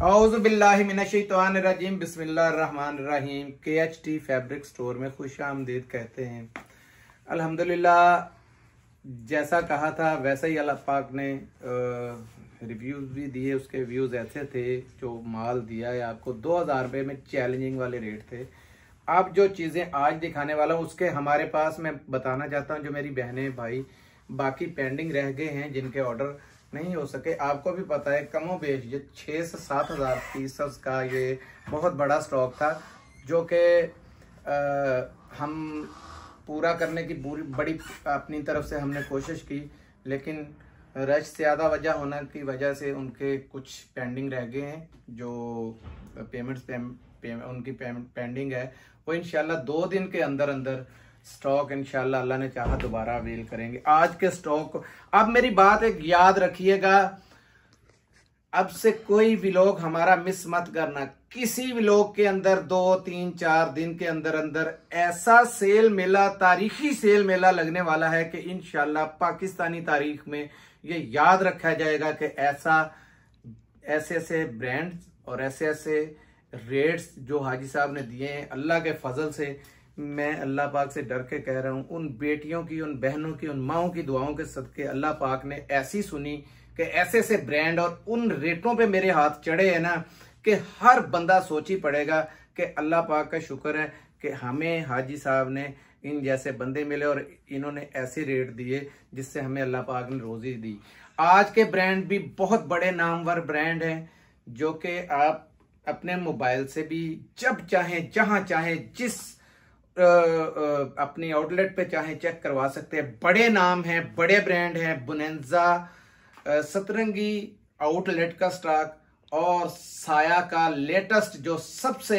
औज़ु बिल्लाहि मिनश्शैतानिर्रजीम बिस्मिल्लाहिर्रहमानिर्रहीम। KHT fabric store में खुश आमदीद कहते हैं। अल्हम्दुलिल्लाह, जैसा कहा था वैसा ही अल्लाह पाक ने रिव्यूज़ भी दिए। उसके व्यूज़ ऐसे थे, जो माल दिया है आपको 2000 रुपये में चैलेंजिंग वाले रेट थे। अब जो चीज़ें आज दिखाने वाला हूँ उसके हमारे पास मैं बताना चाहता हूँ, जो मेरी बहनें भाई बाकी पेंडिंग रह गए हैं, जिनके ऑर्डर नहीं हो सके। आपको भी पता है कमो बेश ये 6 से 7 हज़ार पीसेस का ये बहुत बड़ा स्टॉक था, जो कि हम पूरा करने की बड़ी अपनी तरफ से हमने कोशिश की, लेकिन रश ज़्यादा वजह होने की वजह से उनके कुछ पेंडिंग रह गए हैं। जो उनकी पेंडिंग है वो इंशाल्लाह 2 दिन के अंदर अंदर स्टॉक इंशाल्लाह अल्लाह ने चाहा दोबारा अवेल करेंगे। आज के स्टॉक अब मेरी बात एक याद रखिएगा, अब से कोई व्लॉग हमारा मिस मत करना। किसी व्लॉग के अंदर 2, 3, 4 दिन के अंदर अंदर ऐसा सेल मेला, तारीखी सेल मेला लगने वाला है कि इंशाल्लाह पाकिस्तानी तारीख में ये याद रखा जाएगा कि ऐसे ऐसे ब्रांड्स और ऐसे ऐसे रेट्स जो हाजी साहब ने दिए हैं। अल्लाह के फजल से मैं अल्लाह पाक से डर के कह रहा हूँ, उन बेटियों की, उन बहनों की, उन माओं की दुआओं के सदके अल्लाह पाक ने ऐसी सुनी कि ऐसे ऐसे ब्रांड और उन रेटों पे मेरे हाथ चढ़े हैं ना, कि हर बंदा सोच ही पड़ेगा कि अल्लाह पाक का शुक्र है कि हमें हाजी साहब ने इन जैसे बंदे मिले और इन्होंने ऐसे रेट दिए जिससे हमें अल्लाह पाक ने रोजी दी। आज के ब्रांड भी बहुत बड़े नामवर ब्रांड हैं, जो कि आप अपने मोबाइल से भी जब चाहें, जहां चाहें, जिस अपनी आउटलेट पे चाहे चेक करवा सकते हैं। बड़े नाम हैं, बड़े ब्रांड हैं। बोनांजा, सतरंगी आउटलेट का स्टॉक और साया का लेटेस्ट जो सबसे,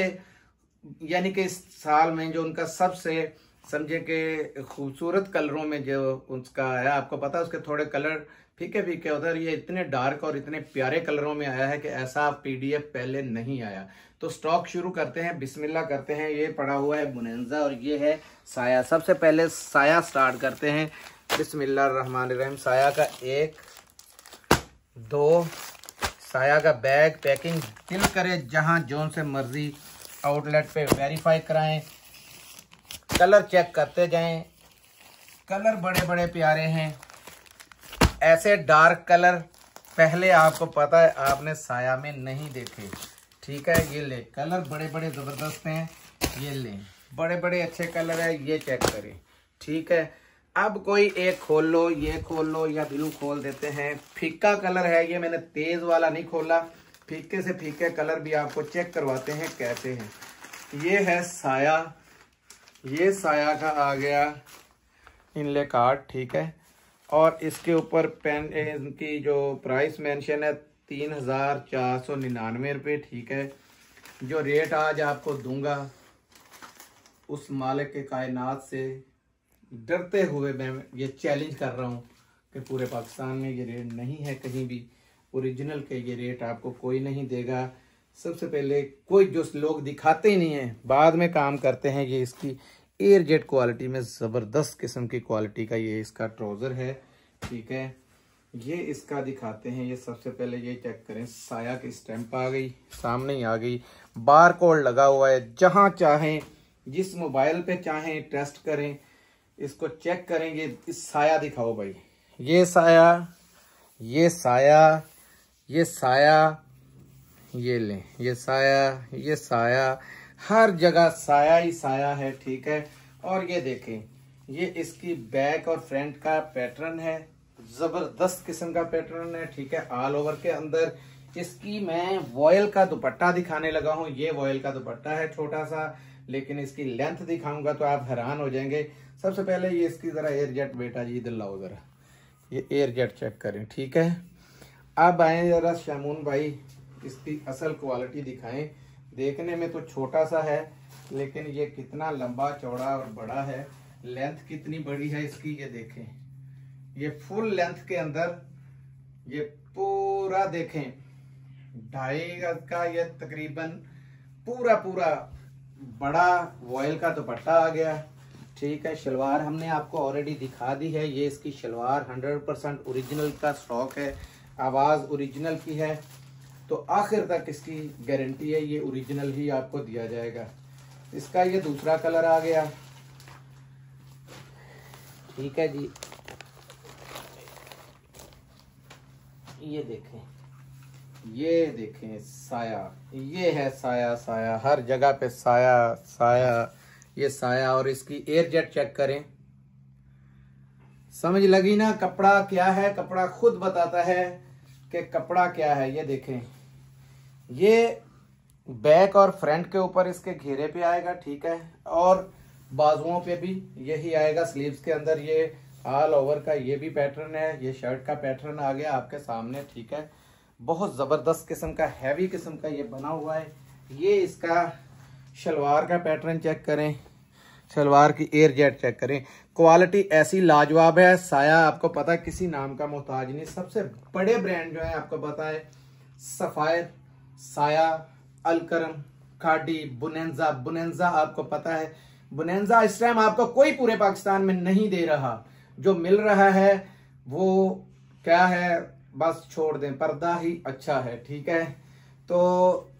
यानी कि इस साल में जो उनका सबसे समझे कि खूबसूरत कलरों में जो उसका आया, आपको पता है उसके थोड़े कलर फीके फीके होता है, ये इतने डार्क और इतने प्यारे कलरों में आया है कि ऐसा PDF पहले नहीं आया। तो स्टॉक शुरू करते हैं, बिस्मिल्लाह करते हैं। ये पड़ा हुआ है बोनांजा और ये है साया। सबसे पहले साया स्टार्ट करते हैं, बिस्मिल्लाहिर्रहमानिर्रहीम। साया का 1, 2 साया का बैग पैकिंग दिल करे जहां जोन से मर्जी आउटलेट पे वेरीफाई कराएं, कलर चेक करते जाएं। कलर बड़े बड़े प्यारे हैं, ऐसे डार्क कलर पहले आपको पता है आपने साया में नहीं देखे। ठीक है, ये ले कलर बड़े बड़े जबरदस्त हैं, ये ले बड़े बड़े अच्छे कलर है, ये चेक करें। ठीक है, अब कोई एक खोल लो, ये खोल लो या ब्लू खोल देते हैं। फीका कलर है ये, मैंने तेज वाला नहीं खोला, फीके से फीके कलर भी आपको चेक करवाते हैं कैसे हैं। ये है साया, ये साया का आ गया इनले कार्ड। ठीक है, और इसके ऊपर पेन की जो प्राइस मेंशन है 3499 रुपये। ठीक है, जो रेट आज आपको दूंगा उस मालिक के कायनात से डरते हुए मैं ये चैलेंज कर रहा हूँ कि पूरे पाकिस्तान में ये रेट नहीं है कहीं भी। ओरिजिनल के ये रेट आपको कोई नहीं देगा। सबसे पहले कोई जो लोग दिखाते ही नहीं है, बाद में काम करते हैं। ये इसकी एयर जेट क्वालिटी में ज़बरदस्त किस्म की क्वालिटी का ये इसका ट्राउज़र है। ठीक है, ये इसका दिखाते हैं। ये सबसे पहले ये चेक करें, साया की स्टैंप आ गई, सामने ही आ गई, बार कोड लगा हुआ है। जहां चाहें, जिस मोबाइल पे चाहें टेस्ट करें, इसको चेक करेंगे। इस साया दिखाओ भाई, ये साया, ये साया, ये साया, ये लें, ये साया, ये साया, हर जगह साया ही साया है। ठीक है, और ये देखें, ये इसकी बैक और फ्रंट का पैटर्न है, जबरदस्त किस्म का पैटर्न है। ठीक है, ऑल ओवर के अंदर इसकी मैं वॉयल का दुपट्टा दिखाने लगा हूँ। ये वॉयल का दुपट्टा है छोटा सा, लेकिन इसकी लेंथ दिखाऊंगा तो आप हैरान हो जाएंगे। सबसे पहले ये इसकी जरा एयर जेट, बेटा जी इधर लाओ जरा, ये एयर जेट चेक करें। ठीक है, अब आए जरा शामून भाई, इसकी असल क्वालिटी दिखाएं। देखने में तो छोटा सा है, लेकिन ये कितना लंबा चौड़ा और बड़ा है। लेंथ कितनी बड़ी है इसकी, ये देखें। ये फुल लेंथ के अंदर ये पूरा देखें 2.5 गज का ये तकरीबन पूरा बड़ा वॉयल का दुपट्टा आ गया। ठीक है, शलवार हमने आपको ऑलरेडी दिखा दी है। ये इसकी शलवार 100% ओरिजिनल का स्टॉक है, आवाज़ ओरिजिनल की है। तो आखिर तक इसकी गारंटी है, ये ओरिजिनल ही आपको दिया जाएगा। इसका ये दूसरा कलर आ गया, ठीक है जी। ये देखें साया, ये है साया, साया हर जगह पे साया साया, ये साया। और इसकी एयर जेट चेक करें, समझ लगी ना कपड़ा क्या है? कपड़ा खुद बताता है कि कपड़ा क्या है। ये देखें, ये बैक और फ्रंट के ऊपर इसके घेरे पे आएगा, ठीक है, और बाजुओं पे भी यही आएगा। स्लीव्स के अंदर ये ऑल ओवर का ये भी पैटर्न है, ये शर्ट का पैटर्न आ गया आपके सामने, ठीक है। बहुत ज़बरदस्त किस्म का, हैवी किस्म का ये बना हुआ है। ये इसका शलवार का पैटर्न चेक करें, शलवार की एयर जेट चेक करें, क्वालिटी ऐसी लाजवाब है। साया आपको पता है किसी नाम का मोहताज नहीं, सबसे बड़े ब्रांड जो है आपको पता है, सफायर, साया, अलकरम, खाडी, बुनेंजा। बुनेंजा आपको पता है, बुनेंजा इस टाइम आपको कोई पूरे पाकिस्तान में नहीं दे रहा। जो मिल रहा है वो क्या है, बस छोड़ दें, पर्दा ही अच्छा है, ठीक है। तो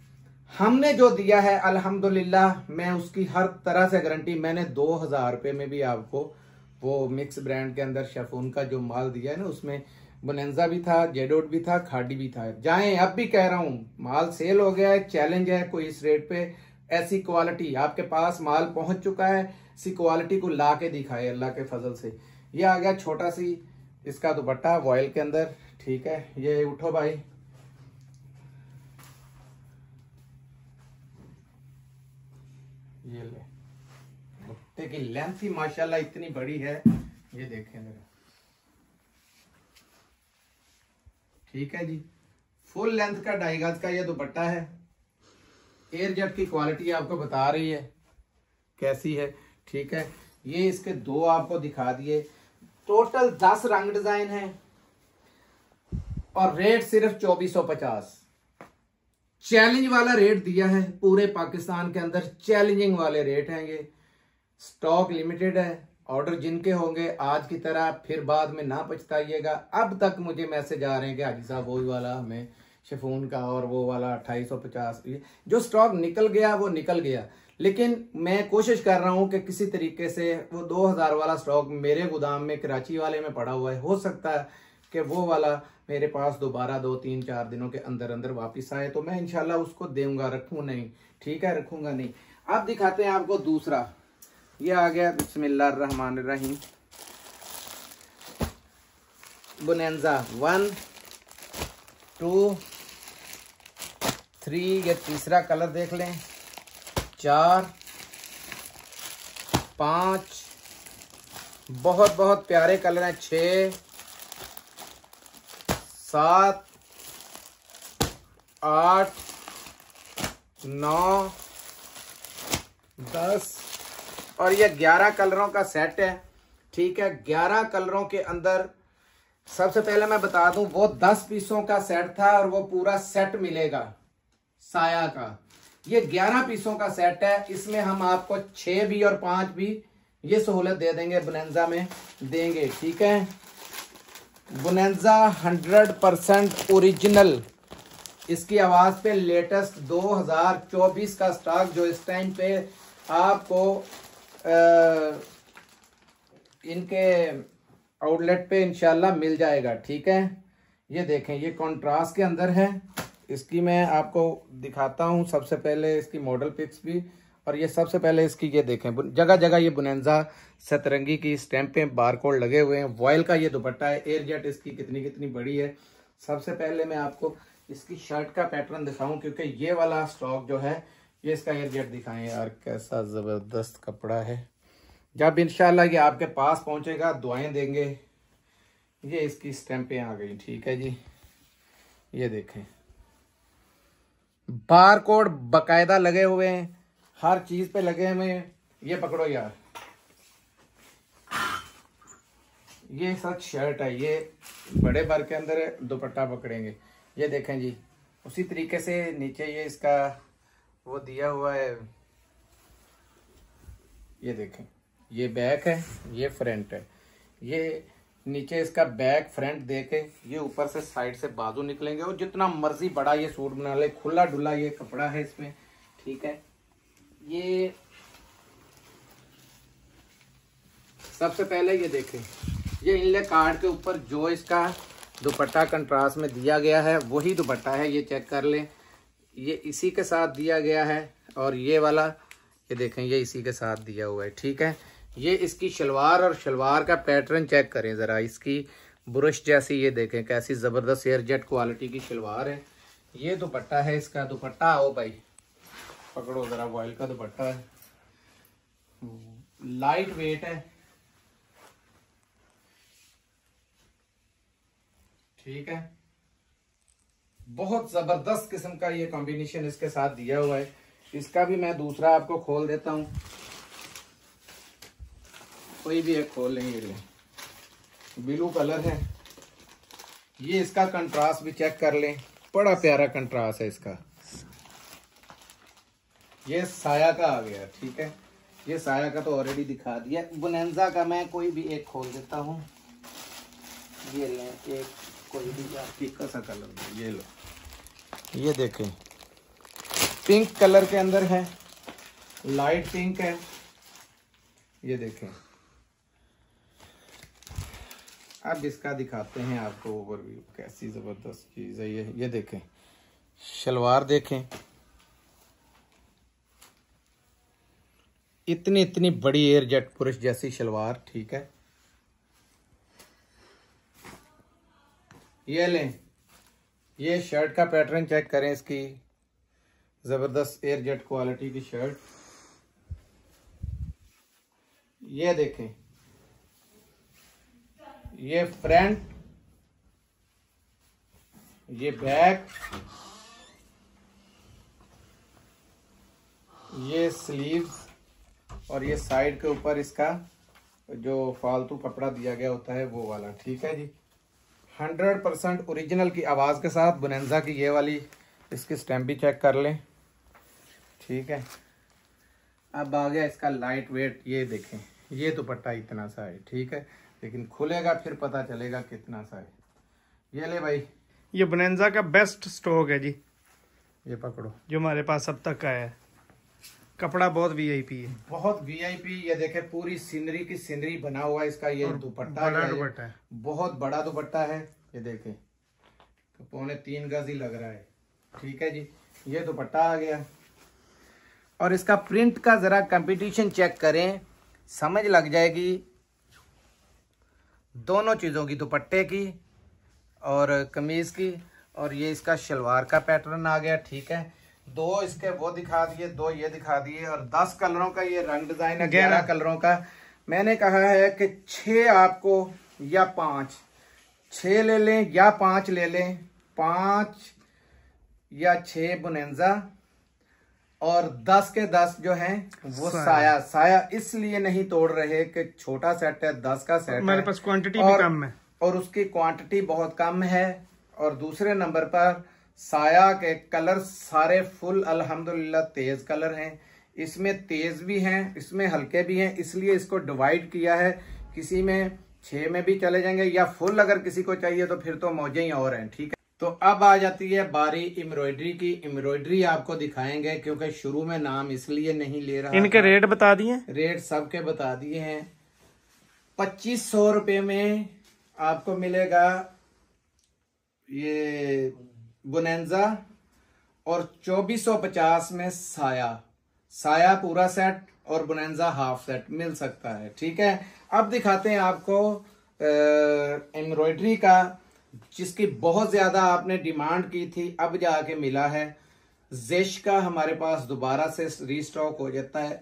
हमने जो दिया है अल्हम्दुलिल्लाह, मैं उसकी हर तरह से गारंटी, मैंने 2000 रुपये में भी आपको वो मिक्स ब्रांड के अंदर शेफून का जो माल दिया है ना, उसमें बोनेंजा भी था, जेडोट भी था, खाडी भी था। जाएं, अब भी कह रहा हूँ, माल सेल हो गया है, चैलेंज है, कोई इस रेट पे ऐसी क्वालिटी आपके पास माल पहुंच चुका है, इसी क्वालिटी को ला के दिखाए अल्लाह के फजल से। ये आ गया छोटा सी इसका दुपट्टा वॉयल के अंदर, ठीक है। ये उठो भाई, ये ले, दुपट्टे की लेंथ ही माशाल्लाह इतनी बड़ी है, ये देखें मेरा, ठीक है जी। फुल लेंथ का 2.5 गज का ये दुपट्टा है। एयर जेट की क्वालिटी आपको बता रही है कैसी है, ठीक है। ये इसके दो आपको दिखा दिए, टोटल 10 रंग डिजाइन है और रेट सिर्फ 2450। चैलेंज वाला रेट दिया है, पूरे पाकिस्तान के अंदर चैलेंजिंग वाले रेट हैं ये। स्टॉक लिमिटेड है, ऑर्डर जिनके होंगे आज की तरह फिर बाद में ना पछताइएगा। अब तक मुझे मैसेज आ रहे हैं कि हाजी साहब वही वाला हमें शिफॉन का और वो वाला 2850, जो स्टॉक निकल गया वो निकल गया। लेकिन मैं कोशिश कर रहा हूं कि किसी तरीके से वो 2000 वाला स्टॉक मेरे गोदाम में कराची वाले में पड़ा हुआ है, हो सकता है कि वो वाला मेरे पास दोबारा 2-3-4 दिनों के अंदर अंदर वापस आए, तो मैं इंशाल्लाह उसको दूंगा, रखूं नहीं, ठीक है, रखूंगा नहीं। अब दिखाते हैं आपको दूसरा, ये आ गया बिस्मिल्लाहिर्रहमानिर्रहीम, बोनेंजा 1 2 3, ये तीसरा कलर देख लें, 4 5, बहुत बहुत प्यारे कलर हैं, 6 7 8 9 10 और ये 11 कलरों का सेट है, ठीक है। 11 कलरों के अंदर सबसे पहले मैं बता दूं, वो 10 पीसों का सेट था और वो पूरा सेट मिलेगा साया का। ये 11 पीसों का सेट है, इसमें हम आपको 6 भी और 5 भी ये सहूलत दे देंगे, बोनेंजा में देंगे, ठीक है। बोनेंजा 100% ओरिजिनल, इसकी आवाज पे लेटेस्ट 2024 का स्टॉक जो इस टाइम पे आपको इनके आउटलेट पे इंशाल्लाह मिल जाएगा, ठीक है। ये देखें, ये कॉन्ट्रास्ट के अंदर है, इसकी मैं आपको दिखाता हूं। सबसे पहले इसकी मॉडल पिक्स भी, और ये सबसे पहले इसकी ये देखें, जगह जगह ये बोनेंजा सतरंगी की स्टैंपें बारकोड लगे हुए हैं। वॉयल का ये दुपट्टा है, एयर जेट इसकी कितनी कितनी बड़ी है। सबसे पहले मैं आपको इसकी शर्ट का पैटर्न दिखाऊं, क्योंकि ये वाला स्टॉक जो है ये इसका एयर जेट दिखाएं यार, कैसा जबरदस्त कपड़ा है। जब इंशाल्लाह ये आपके पास पहुंचेगा दुआएं देंगे। ये इसकी स्टैंपें आ गई, ठीक है जी। ये देखें, बारकोड बकायदा लगे हुए हैं, हर चीज पे लगे हुए हैं। ये पकड़ो यार, ये सच शर्ट है, ये बड़े बार के अंदर दुपट्टा पकड़ेंगे। ये देखें जी, उसी तरीके से नीचे ये इसका वो दिया हुआ है। ये देखें, ये बैक है, ये फ्रंट है। ये नीचे इसका बैक फ्रंट देके ये ऊपर से साइड से बाजू निकलेंगे और जितना मर्जी बड़ा ये सूट बना ले, खुला डुला ये कपड़ा है इसमें, ठीक है। ये सबसे पहले ये देखें, ये इनले कार्ड के ऊपर जो इसका दुपट्टा कंट्रास्ट में दिया गया है वही दुपट्टा है, ये चेक कर लें। ये इसी के साथ दिया गया है और ये वाला ये देखें ये इसी के साथ दिया हुआ है, ठीक है। ये इसकी शलवार और शलवार का पैटर्न चेक करें ज़रा, इसकी ब्रश जैसी, ये देखें कैसी ज़बरदस्त एयर जेट क्वालिटी की शलवार है। ये दुपट्टा है इसका, दुपट्टा आओ भाई पकड़ो ज़रा, वॉयल का दुपट्टा है, लाइट वेट है, ठीक है। बहुत ज़बरदस्त किस्म का ये कॉम्बिनेशन इसके साथ दिया हुआ है। इसका भी मैं दूसरा आपको खोल देता हूँ, कोई भी एक खोल लेंगे। ब्लू कलर है, ये इसका कंट्रास्ट भी चेक कर लें, बड़ा प्यारा कंट्रास्ट है इसका। ये साया का आ गया, ठीक है। ये साया का तो ऑलरेडी दिखा दिया। बोनेंजा का मैं कोई भी एक खोल देता हूँ, ये लें एक, कोई भी आपकी कैसा कलर, ये लो, ये देखें पिंक कलर के अंदर है, लाइट पिंक है, ये देखें। अब इसका दिखाते हैं आपको ओवरव्यू, कैसी जबरदस्त चीज है ये देखें। शलवार देखें, इतनी इतनी बड़ी एयर जेट पुरुष जैसी शलवार, ठीक है। ये लें, ये शर्ट का पैटर्न चेक करें, इसकी जबरदस्त एयर जेट क्वालिटी की शर्ट, ये देखें। ये फ्रंट, ये बैक, ये स्लीव्स और ये साइड के ऊपर इसका जो फालतू कपड़ा दिया गया होता है वो वाला, ठीक है जी। 100% ओरिजिनल की आवाज़ के साथ बोनेंजा की ये वाली, इसकी स्टैम्प भी चेक कर लें, ठीक है। अब आ गया इसका लाइट वेट, ये देखें, ये दुपट्टा इतना सा है, ठीक है, लेकिन खुलेगा फिर पता चलेगा कितना सा है। ये ले भाई, ये बोनेंजा का बेस्ट स्टॉक है जी, ये पकड़ो, जो हमारे पास अब तक का है। कपड़ा बहुत वीआईपी है, बहुत वीआईपी। ये देखे पूरी सीनरी की सीनरी बना हुआ है इसका, ये दुपट्टा है, बहुत बड़ा दुपट्टा है, ये देखे तो 3.25 गज ही लग रहा है, ठीक है जी। ये दुपट्टा आ गया और इसका प्रिंट का जरा कंपटीशन चेक करें, समझ लग जाएगी दोनों चीज़ों की, दुपट्टे की और कमीज की। और ये इसका शलवार का पैटर्न आ गया, ठीक है। 2 इसके वो दिखा दिए, 2 ये दिखा दिए और 10 कलरों का ये रंग डिजाइन है, 11 कलरों का। मैंने कहा है कि 6 आपको या 5, 6 ले लें या 5 ले लें, 5 या 6 बोनेंजा और 10 के 10 जो हैं वो साया। साया इसलिए नहीं तोड़ रहे कि छोटा सेट है, 10 का सेट मेरे पास क्वांटिटी भी कम है और उसकी क्वांटिटी बहुत कम है। और दूसरे नंबर पर साया के कलर सारे फुल अल्हम्दुलिल्लाह तेज कलर हैं, इसमें तेज भी हैं, इसमें हल्के भी हैं, इसलिए इसको डिवाइड किया है। किसी में 6 में भी चले जाएंगे या फुल अगर किसी को चाहिए तो फिर तो मौजें ही और हैं, ठीक है। तो अब आ जाती है बारी एम्ब्रॉयडरी की। एम्ब्रॉयडरी आपको दिखाएंगे क्योंकि शुरू में नाम इसलिए नहीं ले रहा। इनके रेट बता दिए, रेट सबके बता दिए हैं। 2500 रुपये में आपको मिलेगा ये बोनेंजा और 2450 में साया। साया पूरा सेट और बोनेंजा हाफ सेट मिल सकता है, ठीक है। अब दिखाते हैं आपको एम्ब्रॉयडरी का, जिसकी बहुत ज्यादा आपने डिमांड की थी, अब जाके मिला है। जेश का हमारे पास दोबारा से रीस्टॉक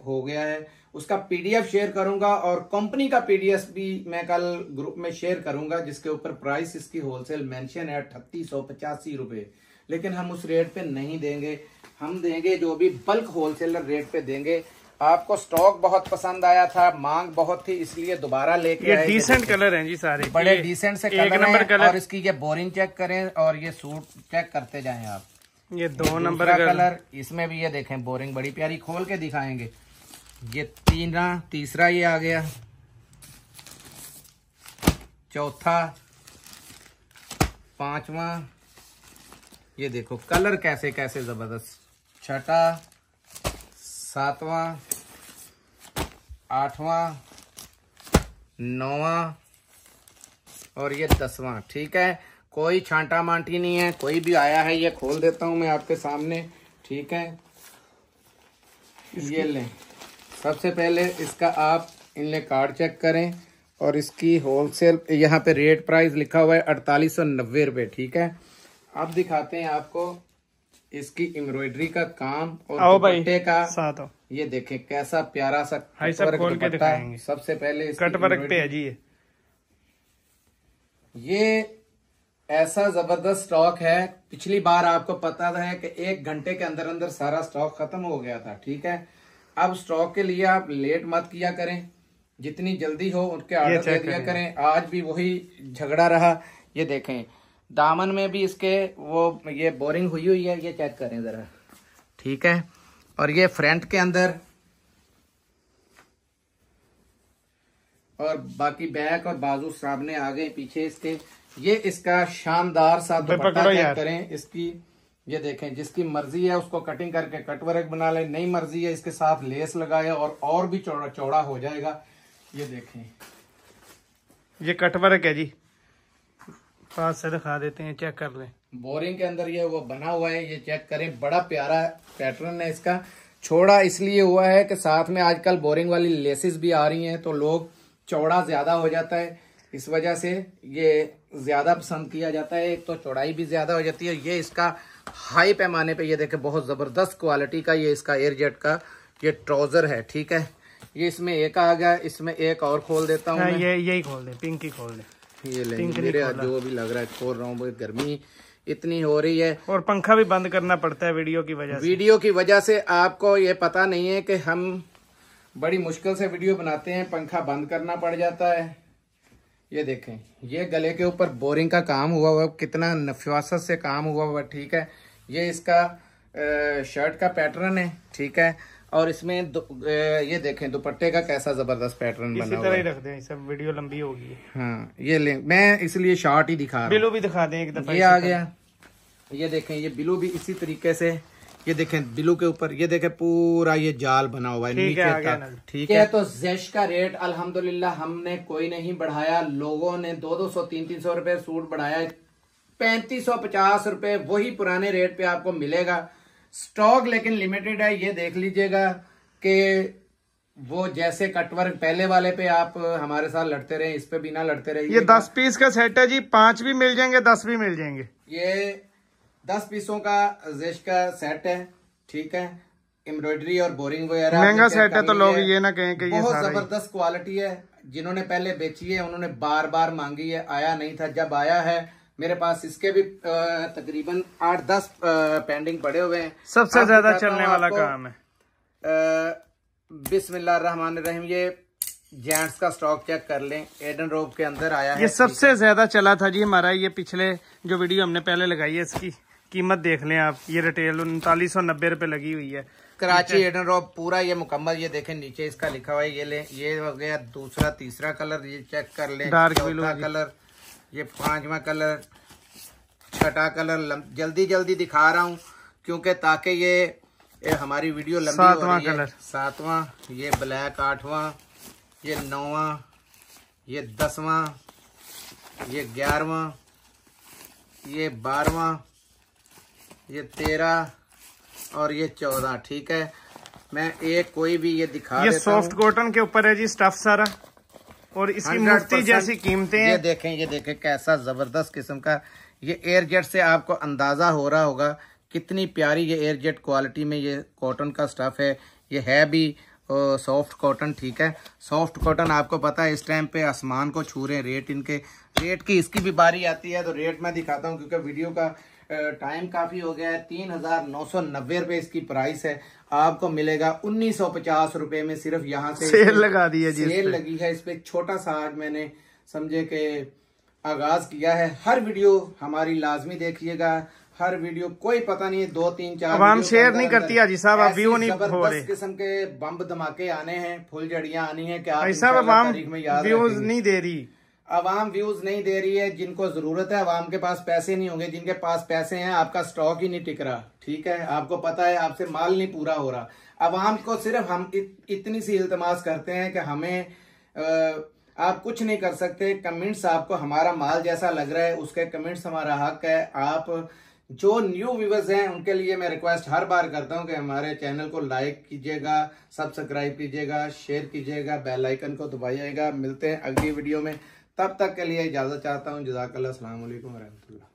हो गया है। उसका पीडीएफ शेयर करूंगा और कंपनी का पीडीएफ भी मैं कल ग्रुप में शेयर करूंगा, जिसके ऊपर प्राइस इसकी होलसेल मेंशन है 3885 रुपए। लेकिन हम उस रेट पे नहीं देंगे, हम देंगे जो भी बल्क होलसेलर रेट पे देंगे। आपको स्टॉक बहुत पसंद आया था, मांग बहुत थी, इसलिए दोबारा लेके आए। डिसेंट कलर हैं जी सारे, बड़े डिसेंट से कलर नंबर कलर। और इसकी ये बोरिंग चेक करें और ये सूट चेक करते जाएं आप। ये 2 नंबर कलर, इसमें भी ये देखें बोरिंग बड़ी प्यारी, खोल के दिखाएंगे। ये तीसरा ये आ गया, चौथा, पांचवा, ये देखो कलर कैसे कैसे जबरदस्त, छठा, सातवां, आठवां, नौवां और ये 10वां। ठीक है, कोई छांटा मांटी नहीं है, कोई भी आया है ये खोल देता हूं मैं आपके सामने। ठीक है, ये लें, सबसे पहले इसका आप इनले कार्ड चेक करें और इसकी होलसेल यहाँ पे रेट प्राइस लिखा हुआ है 4890 रुपये। ठीक है, अब दिखाते हैं आपको इसकी एम्ब्रॉयडरी का काम और दुपट्टे का साथ। ये देखें कैसा प्यारा सा कटवर्क खोल के दिखाएंगे। सबसे पहले कटवर्क पे है जी। ये ऐसा जबरदस्त स्टॉक है, पिछली बार आपको पता है कि 1 घंटे के अंदर अंदर सारा स्टॉक खत्म हो गया था। ठीक है, अब स्टॉक के लिए आप लेट मत किया करें, जितनी जल्दी हो उनके ऑर्डर दे दिया करें। आज भी वही झगड़ा रहा। ये देखें दामन में भी इसके वो ये बोरिंग हुई है, ये चेक करें जरा। ठीक है, और ये फ्रंट के अंदर और बाकी बैक और बाजू सामने आगे पीछे इसके। ये इसका शानदार सा दुपट्टा चेक करें इसकी। ये देखें, जिसकी मर्जी है उसको कटिंग करके कटवर्क बना ले, नहीं मर्जी है इसके साथ लेस लगाए और भी चौड़ा चौड़ा हो जाएगा। ये देखें, ये कटवर्क है जी, पास से दिखा देते हैं, चेक कर लें। बोरिंग के अंदर ये वो बना हुआ है, ये चेक करें, बड़ा प्यारा पैटर्न है इसका। छोड़ा इसलिए हुआ है कि साथ में आजकल बोरिंग वाली लेसेस भी आ रही हैं तो लोग चौड़ा ज्यादा हो जाता है, इस वजह से ये ज्यादा पसंद किया जाता है। एक तो चौड़ाई भी ज्यादा हो जाती है। ये इसका हाई पैमाने पे ये देखें बहुत जबरदस्त क्वालिटी का ये इसका एयरजेट का ये ट्राउजर है। ठीक है, ये इसमें एक आ गया, इसमें एक और खोल देता हूँ। ये यही खोल दे, पिंक ही खोल दे। ये ले, मेरे जो भी लग रहा है खोल रहा हूँ, गर्मी इतनी हो रही है और पंखा भी बंद करना पड़ता है वीडियो की वजह से। वीडियो की वजह से आपको ये पता नहीं है कि हम बड़ी मुश्किल से वीडियो बनाते हैं, पंखा बंद करना पड़ जाता है। ये देखें, ये गले के ऊपर बोरिंग का काम हुआ हुआ, कितना नफासत से काम हुआ हुआ। ठीक है, ये इसका शर्ट का पैटर्न है। ठीक है, और इसमें ये देखें दुपट्टे का कैसा जबरदस्त पैटर्न बना हुआ है। इसी तरह ही रख दें, सब वीडियो लंबी होगी। हाँ, ये ले, मैं इसलिए शॉर्ट ही दिखा रहा हूं। बिलू भी दिखा दें एक दफा। ये आ गया, ये देखें, ये बिलू भी इसी तरीके से। ये देखें बिलू के ऊपर ये देखें पूरा ये जाल बना हुआ है नीचे तक। ठीक है, तो जेश का रेट अल्हम्दुलिल्लाह हमने कोई नहीं बढ़ाया, लोगों ने 200 300 रुपए सूट बढ़ाया, 3550 रुपए वही पुराने रेट पे आपको मिलेगा। स्टॉक लेकिन लिमिटेड है, ये देख लीजिएगा कि वो जैसे कटवर्क पहले वाले पे आप हमारे साथ लड़ते रहे, इस पे भी ना लड़ते रहे। ये 10 पीस का सेट है जी, 5 भी मिल जाएंगे, 10 भी मिल जाएंगे। ये 10 पीसों का जेश का सेट है। ठीक है, एम्ब्रॉयडरी और बोरिंग वगैरह महंगा सेट है तो लोग ये ना कहें कि ये बहुत जबरदस्त क्वालिटी है। जिन्होंने पहले बेची है उन्होंने बार बार मांगी है, आया नहीं था। जब आया है मेरे पास इसके भी तकरीबन 8-10 पेंडिंग पड़े हुए हैं। सबसे ज्यादा चलने वाला काम है। बिस्मिल्लाहिर्रहमानिर्रहीम, ये जेंट्स का स्टॉक चेक कर लें, एडन रोब के अंदर आया है। ये सबसे ज्यादा चला था जी हमारा, ये पिछले जो वीडियो हमने पहले लगाई है इसकी कीमत देख लें आप। ये रिटेल 3990 रुपए लगी हुई है। कराची एडन रोब पूरा ये मुकम्मल, ये देखें नीचे इसका लिखा हुआ है। ये ले, ये हो गया दूसरा, तीसरा कलर, ये चेक कर लें, चौथा कलर, ये 5वां कलर, छठा कलर। जल्दी जल्दी दिखा रहा हूँ क्योंकि ताकि ये हमारी वीडियो लंबी हो रही है। 7वां, ये ब्लैक 8वां, ये 9वां, ये 10वां, ये 11वां, ये 12वां, ये 13 और ये 14। ठीक है, मैं एक कोई भी ये दिखा ये देता सॉफ्ट कॉटन के ऊपर है जी स्टफ सारा, और इसकी मुफ्ती जैसी कीमतें हैं। ये देखें कैसा जबरदस्त किस्म का ये एयरजेट से आपको अंदाजा हो रहा होगा कितनी प्यारी ये एयरजेट क्वालिटी में ये कॉटन का स्टफ है। ये है भी सॉफ्ट कॉटन। ठीक है, सॉफ्ट कॉटन आपको पता है इस टाइम पे आसमान को छू रहे हैं रेट इनके। रेट की इसकी भी बारी आती है तो रेट मैं दिखाता हूँ क्योंकि वीडियो का टाइम काफी हो गया है। 3990 रुपए इसकी प्राइस है, आपको मिलेगा 1950 रुपए में। सिर्फ यहाँ से सेल लगा दी है जी, सेल लगी है इस पे। छोटा सा आज मैंने समझे के आगाज किया है। हर वीडियो हमारी लाजमी देखिएगा, हर वीडियो कोई पता नहीं है 2-3-4 आवाम शेयर नहीं करती हाजी साहब, आप व्यू नहीं हो रहे। किस्म के बम धमाके आने हैं, फुल जड़ियां आनी है कि आप व्यूज नहीं दे रही। आवाम व्यूज नहीं दे रही है, जिनको जरूरत है, आवाम के पास पैसे नहीं होंगे, जिनके पास पैसे हैं आपका स्टॉक ही नहीं टिक रहा, ठीक है, आपको पता है आपसे माल नहीं पूरा हो रहा। आवाम को सिर्फ हम इतनी सी इल्तमास करते हैं कि हमें आप कुछ नहीं कर सकते, कमेंट्स आपको हमारा माल जैसा लग रहा है उसके कमेंट्स हमारा हक है। आप जो न्यू व्यूवर्स हैं उनके लिए मैं रिक्वेस्ट हर बार करता हूं कि हमारे चैनल को लाइक कीजिएगा, सब्सक्राइब कीजिएगा, शेयर कीजिएगा, बेल आइकन को दबाइएगा। मिलते हैं अगली वीडियो में, तब तक के लिए इजाजत चाहता हूं। जज़ाकल्लाह, अस्सलाम वालेकुम रहमतुल्लाह।